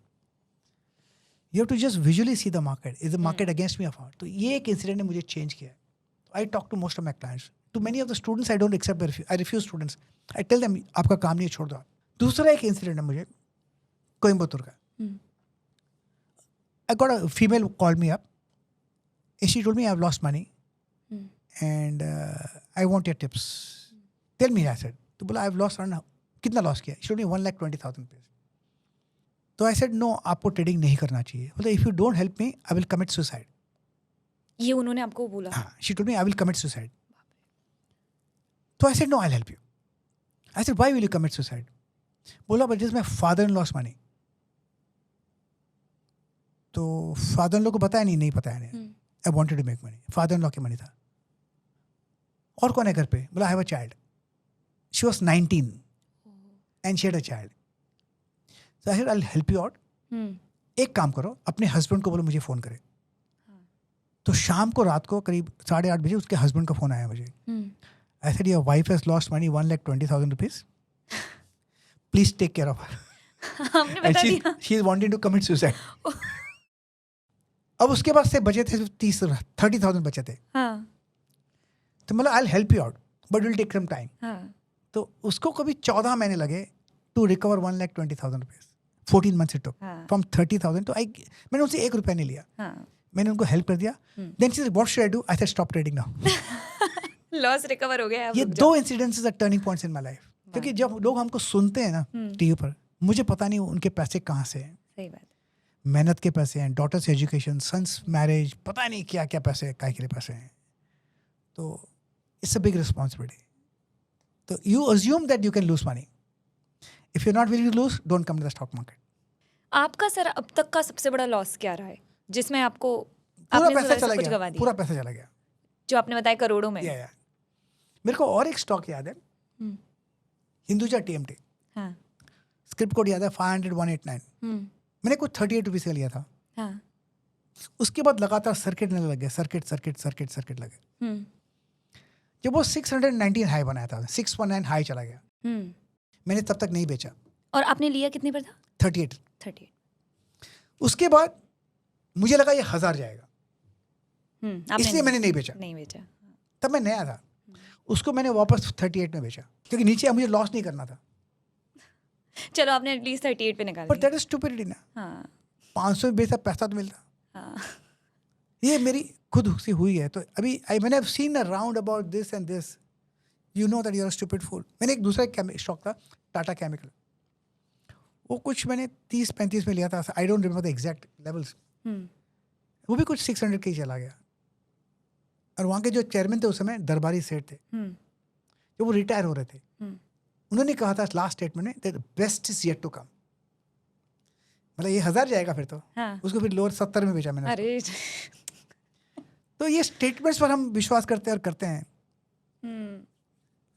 You have to just visually see the market, is the market against me or not. तो ये एक incident ने मुझे change किया। I talk to most of my clients, to many of the students I don't accept, I refuse students, I tell them आपका काम नहीं है, छोड़ दो। दूसरा एक इंसिडेंट है मुझे कोयम्बतूर का। I got a female called me up and she told me I've lost money and I want your tips. Tell me, I said. तो बोला I've lost around, कितना लॉस किया? She told me 1,20,000 rupees. तो I said no, आपको trading नहीं करना चाहिए। बोला if you don't help me, I will commit suicide. ये उन्होंने आपको बोला? हाँ, she told me I will commit suicide. तो I said no, I'll help you. I said why will you commit suicide? बोला but this is my father-in-law's money. तो father in law को बताया नहीं पता है। I wanted to make money, father in law की money था। और कौन है घर पे? बोला I have a child, she was 19 and she had a child. So I said I will help you out. एक काम करो, अपने हस्बैंड को बोलो मुझे फ़ोन करे। तो शाम को रात को करीब 8:30 बजे उसके हस्बैंड का फ़ोन आया मुझे। I said your wife has lost money 1,20,000 rupees, please take care of her. हमने बता दिया। She is wanting to commit suicide. अब उसके बाद से बचे थे 30,000 बचे थे। हाँ। तो मतलब I will help you out but will take some time. हाँ। तो उसको कभी 14 महीने लगे to recover 1,20,000 rupees. 14 months it took from 30,000 तो मैंने उनसे 1 रुपया नहीं लिया। हाँ। मैंने उनको हेल्प कर दिया। Then she said what should I do? I said stop trading now. Loss recover हो गया। ये 2 incidents are turning points in my life. क्योंकि जब लोग हमको सुनते हैं ना टीवी पर, मुझे पता नहीं उनके पैसे कहाँ से हैं। सही बात। मेहनत के पैसे हैं, डॉटर्स एजुकेशन, सन्स मैरिज, पता नहीं क्या क्या पैसे हैं, काय के लिए पैसे हैं। तो इट्स अ बिग रिस्पॉन्सिबिलिटी। तो you assume that you can lose money, if you not willing to lose, don't come to the stock market. आपका सर अब तक का सबसे बड़ा लॉस क्या रहा है जिसमें आपको पूरा आपने पैसा सब चला कुछ गया, गवा दिया? पूरा पैसा चला गया। जो आपने बताया करोड़ों में। या मेरे को और एक स्टॉक याद है, हिंदुजा TMT, हाँ। स्क्रिप्ट कोड याद है 500,189। मैंने कुछ 38 रुपीज़ का लिया था। हाँ। उसके बाद लगातार सर्किट लग गया, सर्किट लगे। जब वो 619 हाई बनाया था, 619 हाई चला गया, मैंने तब तक नहीं बेचा। और आपने लिया कितने पर था? 38। उसके बाद मुझे लगा ये 1000 जाएगा, इसलिए मैंने नहीं बेचा। तब मैं नया था, उसको मैंने वापस 38 में बेचा क्योंकि नीचे मुझे लॉस नहीं करना था। चलो आपने एटलीस्ट 38 पे निकाल बट दिया। दैट इज स्टूपिडिटी ना। हाँ। 500 में बेचा, पैसा तो मिलता। हाँ। ये मेरी खुद सी हुई है। तो अभी मैंने have seen around about this and this, you know that you are a stupid fool. मैंने एक दूसरा स्टॉक था, टाटा केमिकल, वो कुछ मैंने 30-35 में लिया था। I don't remember the exact levels. वो भी कुछ 600 के ही चला गया। और वहाँ के जो चेयरमैन थे उस समय दरबारी सेठ थे, जो वो रिटायर हो रहे थे। उन्होंने कहा था लास्ट स्टेटमेंट में that best is yet to come. मतलब ये 1000 जाएगा फिर तो। हाँ। उसको फिर लोअर 70 में बेचा मैंने। अरे तो ये स्टेटमेंट्स पर हम विश्वास करते हैं और करते हैं।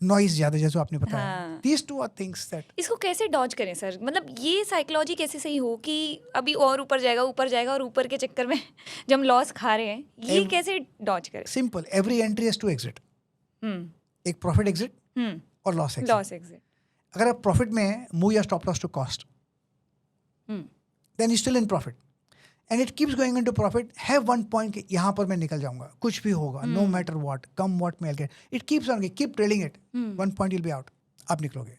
नॉइज ज्यादा, जैसे आपने बताया। हाँ। These two are things that इसको कैसे डॉज करें सर? मतलब ये साइकोलॉजी कैसे सही हो कि अभी और ऊपर जाएगा और ऊपर के चक्कर में जब हम लॉस खा रहे हैं, ये कैसे डॉज करें? Simple, every entry has to exit. एक प्रॉफिट एग्जिट और लॉस एग्जिट। अगर आप प्रॉफिट में है, मूव या stop loss to cost, then you still in profit and it keeps going into profit. Have one point कि यहाँ पर मैं निकल जाऊंगा, कुछ भी होगा, no matter what, come what may I get, it keeps on, keep trailing it, one point will be out, आप निकलोगे।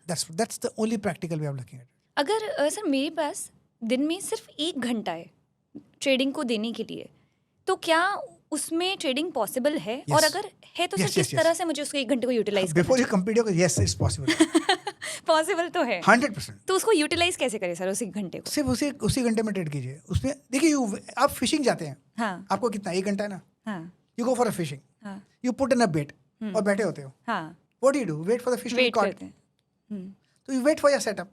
That's the only practical way of looking eight. अगर सर मेरे पास दिन में सिर्फ 1 घंटा है ट्रेडिंग को देने के लिए, तो क्या उसमें ट्रेडिंग पॉसिबल है? Yes. और अगर है तो Yes, सर किस yes, तरह से मुझे उसको 1 घंटे को utilize before you complete your, yes it's possible. Possible तो है 100%। तो उसको यूटिलाइज कैसे करें सर उस 1 घंटे को? सिर्फ उसी घंटे में ट्रेड कीजिए। उसमें देखिए, आप फिशिंग जाते हैं, हाँ। आपको कितना 1 घंटा है ना, हाँ। You go for a fishing, हाँ। You put in a bait और बैठे होते हो। हाँ। What do you do? Wait for the fish to be wait caught. करते हैं। तो you wait for your setup.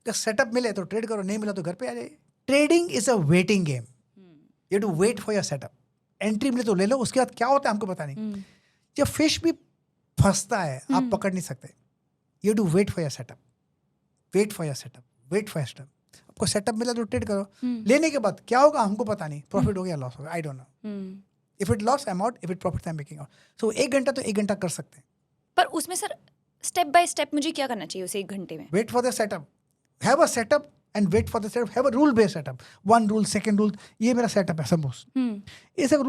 अगर सेटअप मिले तो ट्रेड करो, नहीं मिला तो घर पे आ जाइए। Trading is a waiting game, you to wait for your setup. Entry मिले तो ले लो, उसके बाद क्या होता है हमको पता नहीं। जब फिश भी फंसता है, आप पकड़ नहीं सकते। You do wait for your setup, wait for your setup, wait for your setup. आपको सेटअप मिला तो ट्रेड करो। लेने के बाद क्या होगा हमको पता नहीं, प्रॉफिट हो गया, लॉस हो गया, I don't know. If it loss I am out, if it profit I am making out. So 1 घंटा तो 1 घंटा कर सकते हैं, पर उसमें सर स्टेप बाय स्टेप मुझे क्या करना चाहिए उसे 1 घंटे में? Wait for the setup, have a setup and wait for the setup, have a rule based setup, 1 rule 2nd rule, ये मेरा सेटअप है सपोज। ये सब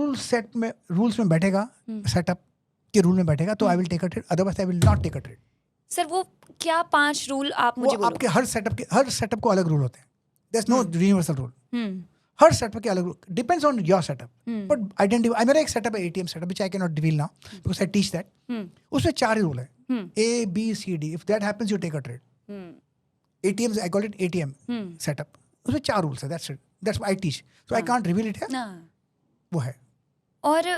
रूल्स में बैठेगा, सेटअप के रूल में बैठेगा तो I will take a trade, otherwise I will not take a trade. Sir वो क्या 5 रूल आप मुझे वो बोलो? आपके हर सेटअप को अलग रूल होते हैं, there is no universal rule. हर सेटअप के अलग rule, depends on your setup, but identify, मेरा एक सेटअप है ATM setup which I can not reveal now because I teach that. उसमें 4 रूल है, A B C D, if that happens you take a trade. ATMs, I call it ATM setup. उसमें 4 rules है, that's it. That's what I teach. So I can't reveal it here. वो है। और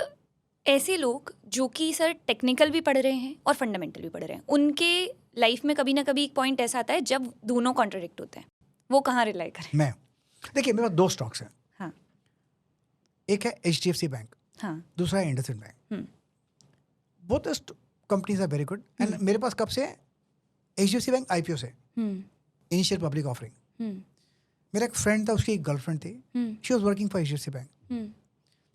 ऐसे लोग जो कि सर टेक्निकल भी पढ़ रहे हैं और फंडामेंटल भी पढ़ रहे हैं, उनके लाइफ में कभी ना कभी एक पॉइंट ऐसा आता है जब दोनों कॉन्ट्राडिक्ट होते हैं, वो कहाँ रिलाई करें? देखिए मेरे पास 2 स्टॉक्स हैं। हाँ एक है HDFC बैंक, हाँ दूसरा है IndusInd bank. Both companies are very good and मेरे पास कब से है? HDFC बैंक IPO से, इनिशियल पब्लिक ऑफरिंग। मेरा एक फ्रेंड था, उसकी एक गर्लफ्रेंड थी, she was working for HDFC bank,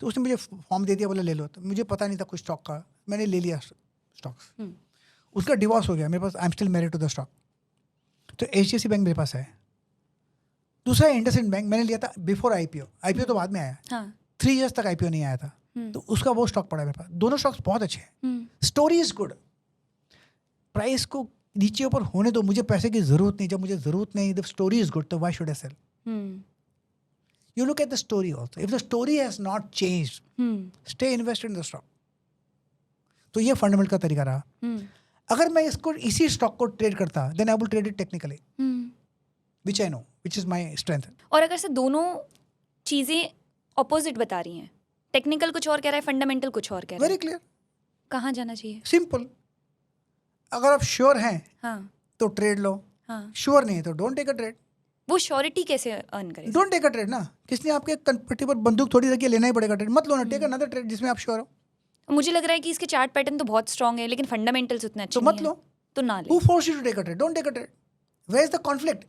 तो उसने मुझे फॉर्म दे दिया, बोला ले लो। तो मुझे पता नहीं था कुछ स्टॉक का, मैंने ले लिया स्टॉक्स। उसका डिवोर्स हो गया, मेरे पास, I am still married to the stock. तो HDFC बैंक मेरे पास है। दूसरा इंडसइंड बैंक मैंने लिया था बिफोर IPO तो बाद में आया, 3 years तक IPO नहीं आया था, तो उसका वो स्टॉक पड़ा है मेरे पास। दोनों स्टॉक्स बहुत अच्छे हैं, स्टोरी इज गुड। प्राइस को नीचे ऊपर होने दो, मुझे पैसे की जरूरत नहीं, जब मुझे जरूरत नहीं, द स्टोरी इज गुड, तो why should I sell? You look at the story also. If the story has not changed, stay invested in the stock. तो ये फंडामेंटल का तरीका रहा। अगर मैं इसी स्टॉक को ट्रेड करता, then I will trade it technically, which I know, which is my strength. और अगर से दोनों चीजें ऑपोजिट बता रही हैं, टेक्निकल कुछ और कह रहा है, फंडामेंटल कुछ और कह रहा है, Very clear. कहाँ जाना चाहिए? Simple. अगर आप श्योर हैं हाँ तो ट्रेड लो, श्योर नहीं है तो डोंट टेक अ ट्रेड। वो श्योरिटी कैसे अर्न करें? डोंट टेक अ ट्रेड ना, किसने आपके कंपटी पर बंदूक थोड़ी रखी है, लेना ही पड़ेगा ट्रेड, मत लो ना, टेक अनदर ट्रेड जिसमें आप श्योर हो। मुझे लग रहा है कि इसके चार्ट पैटर्न तो बहुत स्ट्रांग है, लेकिन फंडामेंटल्स उतने अच्छे तो नहीं मत हैं, लो। तो ना ले। Who forced you to take a trade? Don't take a trade. Where is the conflict?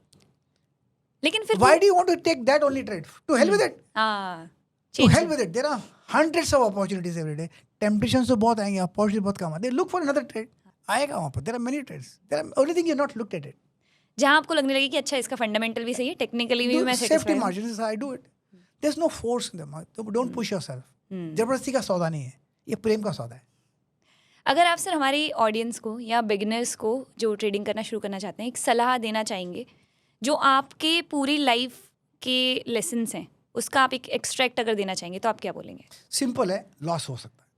लेकिन फिर Why do you want to take that only trade? To hell with it. हाँ To hell with it. There are hundreds of opportunities every day. Temptations तो बहुत आएंगे, opportunities बहुत कम आते हैं. Look for another trade. आएगा वहाँ पर. There are many trades. There are only thing you not looked at it. जहाँ आपको लगने लगे कि अच्छा इसका फंडामेंटल भी सही है, टेक्निकली भी मैं Safety satisfied हूँ। margins, I do it. There's no force in them. Don't push yourself. जबरदस्ती का सौदा नहीं है. ये प्रेम का सौदा है. अगर आप सर हमारी ऑडियंस को या बिगिनर्स को जो ट्रेडिंग करना शुरू करना चाहते हैं, एक सलाह देना चाहेंगे जो आपके पूरी लाइफ के लेसन्स हैं, उसका आप एक एक्सट्रैक्ट अगर देना चाहेंगे तो आप क्या बोलेंगे? सिंपल है, लॉस हो सकता है.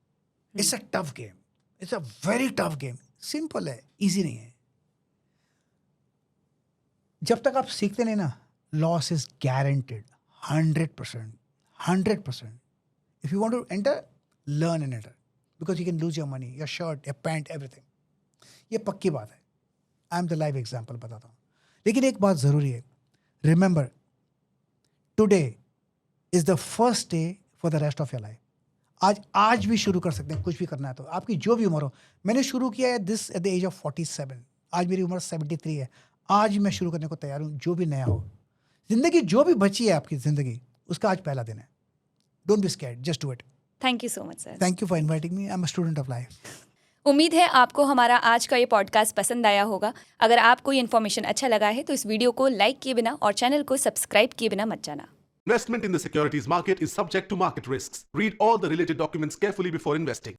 It's a tough game, it's a very tough game. Simple है, इजी नहीं है. जब तक आप सीखते नहीं ना, loss is guaranteed 100%. 100%. If you want to enter, learn and enter, because you can lose your money, your shirt, your pant, everything. ये पक्की बात है. I am the live example बताता हूँ. लेकिन एक बात जरूरी है, remember today is the first day for the rest of your life. आज भी शुरू कर सकते हैं, कुछ भी करना है तो. आपकी जो भी उम्र हो, मैंने शुरू किया है this at the age of 47. आज मेरी उम्र 73 है. आज मैं शुरू करने को तैयार हूँ, जो भी नया हो. जिंदगी जो भी बची है आपकी जिंदगी, उसका आज पहला दिन है. Don't be scared, just do it. Thank you so much sir. Thank you for inviting me. I am a student of life. उम्मीद है आपको हमारा आज का ये पॉडकास्ट पसंद आया होगा. अगर आपको ये इन्फॉर्मेशन अच्छा लगा है तो इस वीडियो को लाइक किए बिना और चैनल को सब्सक्राइब किए बिना मत जाना. Investment in the securities market is subject to market risks. Read all the related documents carefully before investing.